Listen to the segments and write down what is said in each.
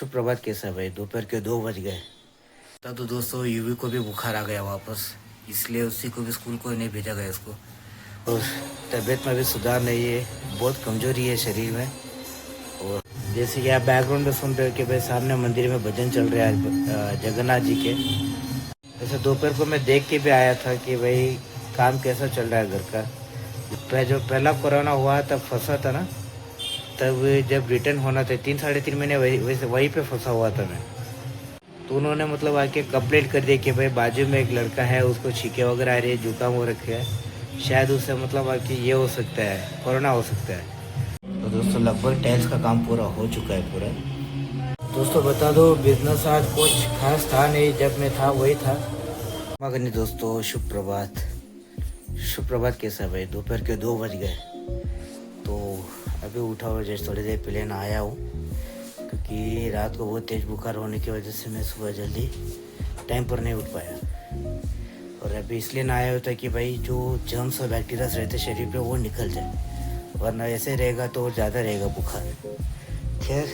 सुप्रभात कैसा है भाई। दोपहर के 2 बज गए। तो दोस्तों यूवी को भी बुखार आ गया वापस, इसलिए उसी को भी स्कूल को नहीं भेजा गया इसको। और तबीयत में भी सुधार नहीं है, बहुत कमजोरी है शरीर में। और जैसे कि आप बैकग्राउंड में सुन रहे हो कि भाई सामने मंदिर में भजन चल रहा है जगन्नाथ जी के। वैसे दोपहर को मैं देख के भी आया था कि भाई काम कैसा चल रहा है घर का। जो पहला कोरोना हुआ तब फंसा था ना, तब जब रिटर्न होना था 3 साढ़े 3 महीने वैसे वहीं पे फंसा हुआ था मैं। तो उन्होंने मतलब आके कंप्लेंट कर दिया कि भाई बाजू में एक लड़का है, उसको छींके वगैरह आ रही है, जुकाम हो रखे है, शायद उससे मतलब आके ये हो सकता है, कोरोना हो सकता है। तो दोस्तों लगभग टाइल्स का काम पूरा हो चुका है पूरा। दोस्तों बता दो, बिजनेस आज कुछ खास था नहीं, जब मैं था वही था। मगर नहीं दोस्तों, शुभ प्रभात। शुभ प्रभात कैसा है भाई। दोपहर के 2 बज गए। तो अभी उठा हुआ, जैसे थोड़ी देर पहले ना आया हूँ, क्योंकि रात को बहुत तेज़ बुखार होने की वजह से मैं सुबह जल्दी टाइम पर नहीं उठ पाया। और अभी इसलिए ना आया होता कि भाई जो जर्म्स और बैक्टीरियाज रहते शरीर पे वो निकल जाए, वरना ऐसे रहेगा तो ज़्यादा रहेगा बुखार। खैर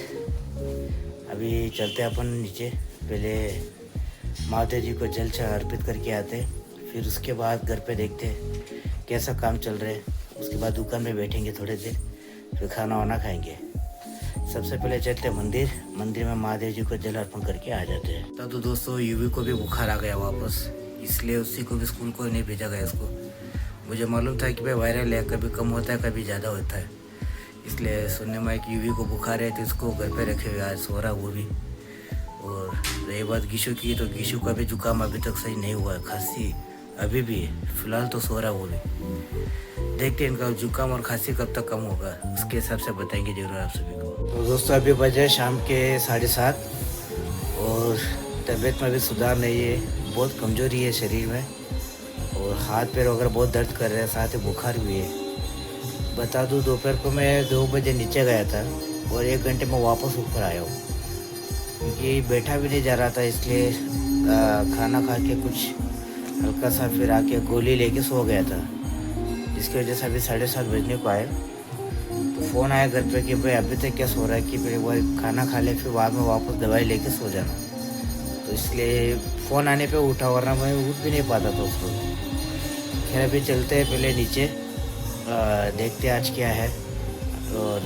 अभी चलते अपन नीचे, पहले माता जी को जल चढ़ा अर्पित करके आते, फिर उसके बाद घर पे देखते कैसा काम चल रहा है। उसके बाद दुकान में बैठेंगे थोड़ी देर, फिर खाना वाना खाएंगे। सबसे पहले चलते मंदिर में महादेव जी को जल अर्पण करके आ जाते हैं। तो दोस्तों यूवी को भी बुखार आ गया वापस, इसलिए उसी को भी स्कूल को नहीं भेजा गया इसको। मुझे मालूम था कि भाई वायरल है, कभी कम होता है कभी ज़्यादा होता है, इसलिए सुनने में कि यूवी को बुखार है तो इसको घर पे रखे हुए आज सो रहा वो भी। और रही बात गीशु की, तो गीशु का भी जुकाम अभी तक सही नहीं हुआ है, खांसी अभी भी है, फिलहाल तो सो रहा वो भी। देखते हैं इनका जुकाम और खांसी कब तक कम होगा, उसके हिसाब से बताएंगे जरूर आप सभी को। तो दोस्तों अभी बजे शाम के 7:30 और तबीयत में भी सुधार नहीं है, बहुत कमजोरी है शरीर में, और हाथ पैर वगैरह बहुत दर्द कर रहे हैं, साथ ही बुखार भी है। बता दूँ, दोपहर को मैं 2 बजे नीचे गया था और 1 घंटे में वापस ऊपर आया हूँ, क्योंकि बैठा भी नहीं जा रहा था, इसलिए खाना खा के कुछ हल्का सा फिर आके गोली लेके सो गया था, जिसकी वजह से अभी 7:30 बजने को आए। तो फ़ोन आया घर पे कि भाई अभी तक क्या सो रहा है, कि फिर वो खाना खा ले फिर बाद में वापस दवाई लेके सो जाना। तो इसलिए फ़ोन आने पे उठा, वरना मैं उठ भी नहीं पाता था उसको। खैर अभी चलते हैं पहले नीचे, देखते आज क्या है। और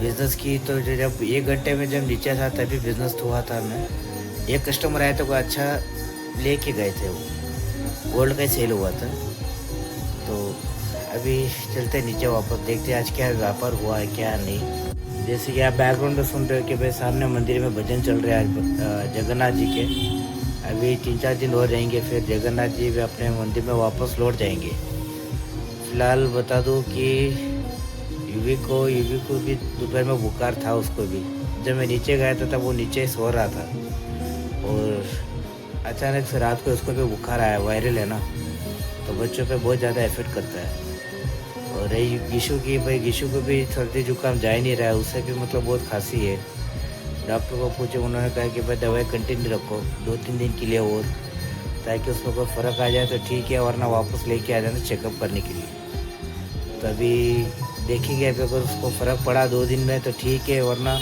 बिज़नेस की तो जब 1 घंटे में जब नीचे था तभी बिज़नेस हुआ था। मैं एक कस्टमर आया तो अच्छा लेके गए थे, वो गोल्ड का सेल हुआ था। तो अभी चलते नीचे वापस, देखते आज क्या व्यापार हुआ है क्या नहीं। जैसे कि आप बैकग्राउंड में सुन रहे हो कि भाई सामने मंदिर में भजन चल रहा है जगन्नाथ जी के। अभी 3-4 दिन और रहेंगे, फिर जगन्नाथ जी भी अपने मंदिर में वापस लौट जाएंगे। फिलहाल बता दूं कि यूवी को भी दोपहर में बुखार था उसको भी। जब मैं नीचे गया था तब वो नीचे सो रहा था, और अचानक से रात को उसको भी बुखार आया, वायरल है ना, तो बच्चों पे बहुत ज़्यादा इफेक्ट करता है। और रही गीशु की, भाई गीशु को भी सर्दी जुकाम जा ही नहीं रहा है, उससे भी मतलब बहुत खांसी है। डॉक्टर को पूछे, उन्होंने कहा कि भाई दवाई कंटिन्यू रखो 2-3 दिन के लिए, और ताकि उसको कोई फ़र्क आ जाए तो ठीक है, वरना वापस लेके आ जाना चेकअप करने के लिए। तो अभी देखेंगे, अभी अगर उसको फ़र्क पड़ा 2 दिन में तो ठीक है, वरना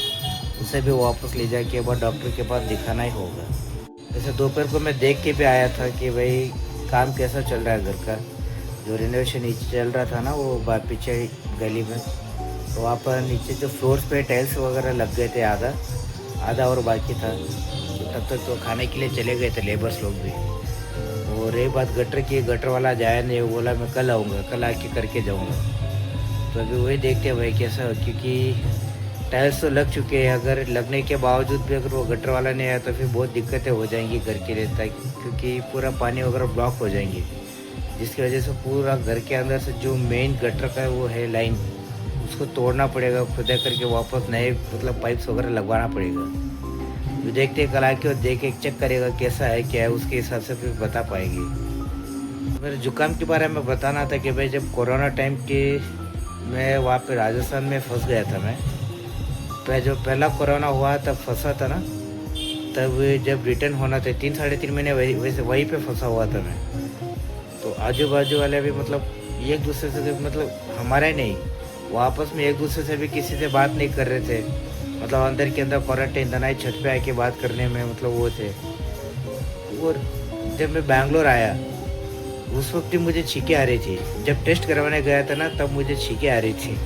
उसे भी वापस ले जाके एक बार डॉक्टर के पास दिखाना ही होगा। वैसे दोपहर को मैं देख के भी आया था कि भाई काम कैसा चल रहा है घर का। जो रिनोवेशन नीचे चल रहा था ना, वो पीछे गली में, तो वहाँ पर नीचे जो फ्लोर्स पे टाइल्स वगैरह लग गए थे, आधा और बाकी था। तो तब तक तो खाने के लिए चले गए थे लेबर्स लोग भी। और रही बात गटर की, गटर वाला जाया नहीं, वो बोला मैं कल आऊँगा, कल आके करके जाऊँगा। तो अभी वही देखते हैं भाई कैसा हो, क्योंकि टाइल्स तो लग चुके हैं, अगर लगने के बावजूद भी अगर वो गटर वाला नहीं आया तो फिर बहुत दिक्कतें हो जाएंगी घर के लिए, क्योंकि पूरा पानी वगैरह ब्लॉक हो जाएंगे, जिसकी वजह से पूरा घर के अंदर से जो मेन गटर का वो है लाइन, उसको तोड़ना पड़ेगा, खुदा करके वापस नए मतलब पाइप्स वगैरह लगवाना पड़ेगा। तो देखते हैं कल आके, और देख के चेक करेगा कैसा है क्या है, उसके हिसाब से फिर बता पाएंगे। मेरे जुकाम के बारे में बताना था कि भाई जब कोरोना टाइम के मैं वहाँ पे राजस्थान में फंस गया था। मैं जो पहला कोरोना हुआ तब फंसा था ना, तब जब रिटर्न होना था 3 साढ़े 3 महीने वैसे वहीं पे फंसा हुआ था मैं। तो आजू बाजू वाले भी मतलब एक दूसरे से, मतलब हमारा ही नहीं, वो आपस में एक दूसरे से भी किसी से बात नहीं कर रहे थे। मतलब अंदर के अंदर क्वारंटाइन था, छत पे आके बात करने में मतलब वो थे। और जब मैं बैंगलोर आया उस वक्त ही मुझे छींकें आ रही थी। जब टेस्ट करवाने गया था ना तब मुझे छींकें आ रही थी।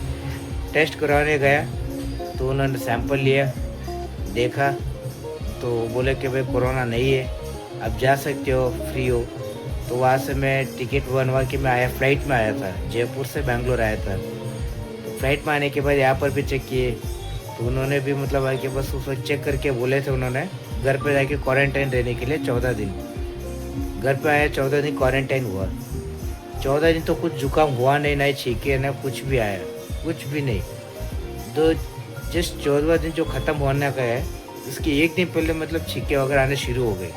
टेस्ट करवाने गया तो उन्होंने सैंपल लिया, देखा तो बोले कि भाई कोरोना नहीं है, अब जा सकते हो, फ्री हो। तो वहाँ से मैं टिकट बनवा के मैं आया, फ़्लाइट में आया था, जयपुर से बैंगलोर आया था। तो फ्लाइट में आने के बाद यहाँ पर भी चेक किए तो उन्होंने भी मतलब आके बस उस वक्त चेक करके बोले थे उन्होंने घर पे जाके क्वारंटाइन रहने के लिए 14 दिन। घर पे आया, 14 दिन क्वारंटाइन हुआ। 14 दिन तो कुछ जुकाम हुआ नहीं, ना छींके, ना कुछ भी आया, कुछ भी नहीं। तो जस्ट 14वां दिन जो ख़त्म होने का है इसके एक दिन पहले मतलब छींके वगैरह आने शुरू हो गए।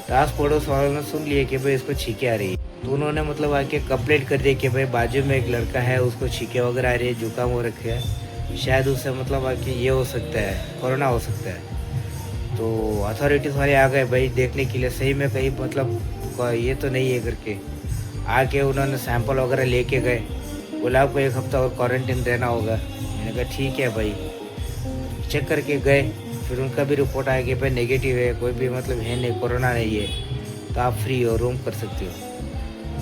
तो आस पड़ोस वालों ने सुन लिए कि भाई इसको छींके आ रही है, तो उन्होंने मतलब आके कंप्लेंट कर दिया कि भाई बाजू में एक लड़का है उसको छींके वगैरह आ रही है, जुकाम हो रखे है, शायद उससे मतलब आके ये हो सकता है, कोरोना हो सकता है। तो अथॉरिटीज़ वाले आ गए भाई देखने के लिए, सही में कहीं मतलब ये तो नहीं है करके। आके उन्होंने सैंपल वगैरह लेके गए, बोला आपको 1 हफ्ता और क्वारंटीन रहना होगा। मैंने कहा ठीक है भाई। चेक करके गए, फिर उनका भी रिपोर्ट आया कि भाई नेगेटिव है, कोई भी मतलब है नहीं, कोरोना नहीं है, तो आप फ्री हो, रूम कर सकते हो।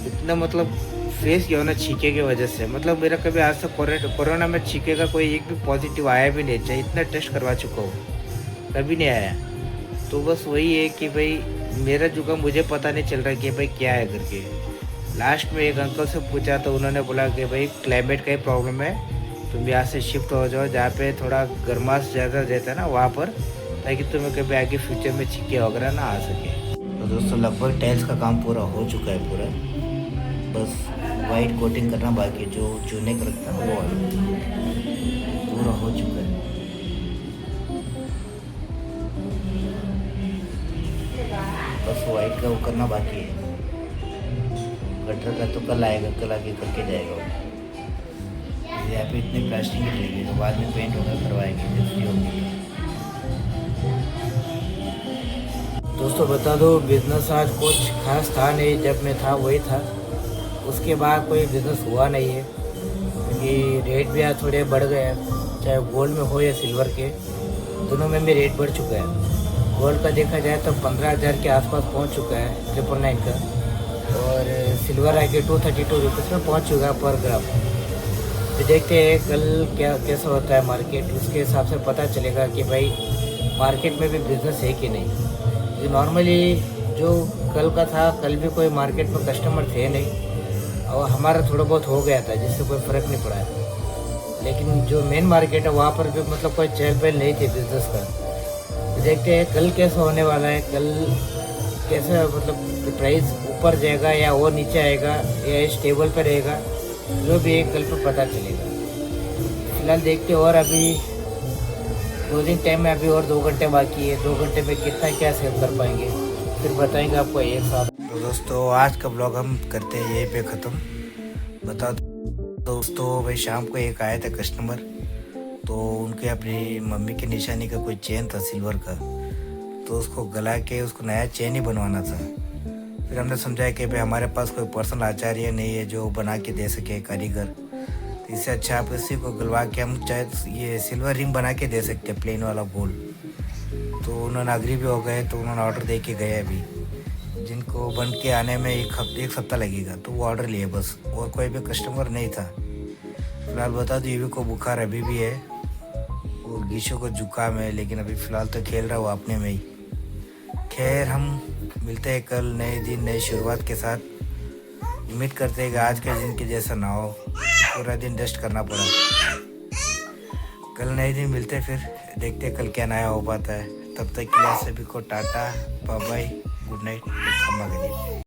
इतना मतलब फेस किया हो ना छींके की वजह से। मतलब मेरा कभी आज तक कोरोना में छींके का कोई एक भी पॉजिटिव आया भी नहीं, चाहे इतना टेस्ट करवा चुका हूँ, कभी नहीं आया। तो बस वही है कि भाई मेरा जुकाम मुझे पता नहीं चल रहा कि भाई क्या है करके। लास्ट में एक अंकल से पूछा तो उन्होंने बोला कि भाई क्लाइमेट का ही प्रॉब्लम है, तुम यहाँ से शिफ्ट हो जाओ जहाँ पे थोड़ा गर्माश ज़्यादा रहता है ना वहाँ पर, ताकि तुम्हें कभी आगे फ्यूचर में छींके वगैरह ना आ सके। तो दोस्तों लगभग टाइल्स का काम पूरा हो चुका है पूरा, बस वाइट कोटिंग करना बाकी, जो चूने का लगता है वो पूरा हो चुका है। बस वाइट का वो करना बाकी है। गटर का तो कल आएगा, कल आके करके जाएगा। यहाँ पे इतनी प्लास्टिक की लगी तो बाद में पेंट होगा, करवाएंगे जब फ्री होगी। दोस्तों बता दो, बिजनेस आज कुछ खास था नहीं, जब मैं था वही था, उसके बाद कोई बिजनेस हुआ नहीं है, क्योंकि रेट भी आज थोड़े बढ़ गए हैं। चाहे गोल्ड में हो या सिल्वर के, दोनों में भी रेट बढ़ चुका है। गोल्ड का देखा जाए तो 15,000 के आसपास पहुंच चुका है 999 का, और सिल्वर आके 232 रुपीज़ में पहुंच चुका है पर ग्राम। तो देखते हैं कल क्या कैसा होता है मार्केट, उसके हिसाब से पता चलेगा कि भाई मार्केट में भी बिज़नेस है कि नहीं। ये नॉर्मली जो कल का था, कल भी कोई मार्केट में कस्टमर थे नहीं, और हमारा थोड़ा बहुत हो गया था जिससे कोई फ़र्क नहीं पड़ा है। लेकिन जो मेन मार्केट है वहाँ पर भी मतलब कोई चहल पहल नहीं थी बिज़नेस का। तो देखते हैं कल कैसा होने वाला है, कल कैसा मतलब प्राइस ऊपर जाएगा या वो नीचे आएगा या स्टेबल पर रहेगा, जो भी एक कल पर पता चलेगा। फिलहाल देखते हैं। और अभी क्लोजिंग टाइम में अभी और 2 घंटे बाकी है, 2 घंटे में कितना क्या सेल कर पाएंगे फिर बताएंगे आपको एक साथ। तो दोस्तों आज का ब्लॉग हम करते हैं यहीं पे ख़त्म। बता दोस्तों भाई शाम को एक आया था कस्टमर, तो उनके अपनी मम्मी की निशानी का कोई चेन था सिल्वर का, तो उसको गला के उसको नया चेन ही बनवाना था। फिर हमने समझाया कि भाई हमारे पास कोई पर्सनल आचार्य नहीं है जो बना के दे सके, कारीगर, तो इससे अच्छा आप इसी को गलवा के हम चाहे ये सिल्वर रिंग बना के दे सकते हैं, प्लेन वाला गोल्ड। तो उन्होंने अग्री भी हो गए, तो उन्होंने ऑर्डर दे के गए अभी, जिनको बन के आने में एक सप्ताह लगेगा, तो वो ऑर्डर लिए बस, और कोई भी कस्टमर नहीं था। फिलहाल बता दो यूवी को बुखार अभी भी है, वो गीशो को जुकाम है, लेकिन अभी फ़िलहाल तो खेल रहा हुआ अपने में ही। खैर हम मिलते हैं कल नए दिन नई शुरुआत के साथ। उम्मीद करते हैं कि आज के दिन के जैसा ना हो, पूरा दिन रेस्ट करना पड़ा। कल नए दिन मिलते फिर, देखते कल क्या नया हो पाता है। तब तक के लिए सभी को tata, bye bye, good night, खम्मा गली।